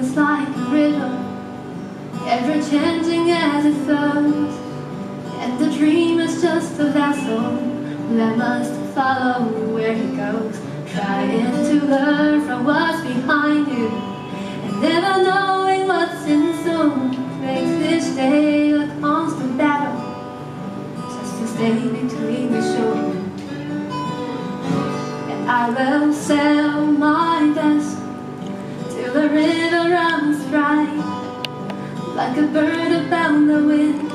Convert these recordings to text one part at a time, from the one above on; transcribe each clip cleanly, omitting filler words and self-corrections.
feels like a river, ever changing as it flows. And the dream is just a vessel that must follow where he goes, trying to learn from what's behind you, and never knowing what's in store. Makes this day a constant battle, just to stay between the shore. And I will sail my vessel till the river runs dry, like a bird upon the wind.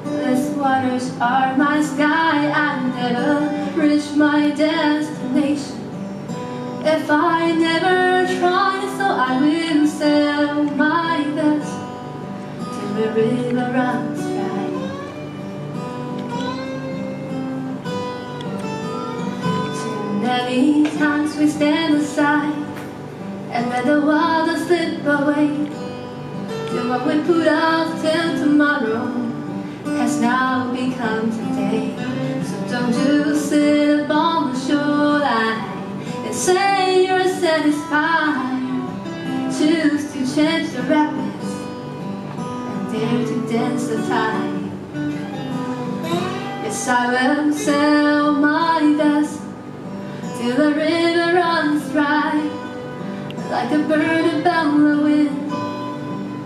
These waters are my sky. I never reach my destination if I never try. So I will sail my vessel till the river runs dry. Too many times we stand aside and let the water slip away, till what we put off till tomorrow has now become today. So don't you sit upon the shoreline and say you're satisfied. Choose to change the rapids and dare to dance the tide. Yes, I will sail my vessel till the river runs dry, like a bird upon the wind.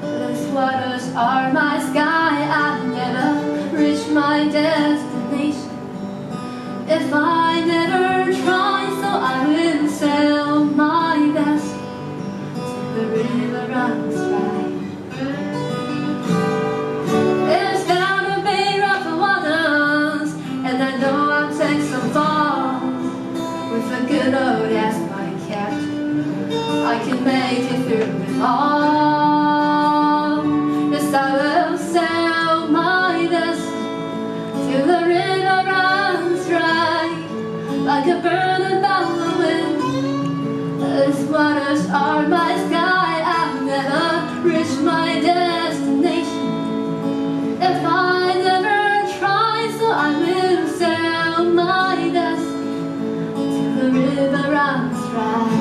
These waters are my sky. I never reach my destination if I never try. So I will sail my vessel till the river runs dry. It's gonna be rough waters, and I know I'll take some falls. With a good old as my captain, I can make it through it all. Yes, I will sail my vessel till the river runs dry, like a bird upon the wind. These waters are my sky. I've never reached my destination if I never try. So I will sail my vessel till the river runs dry.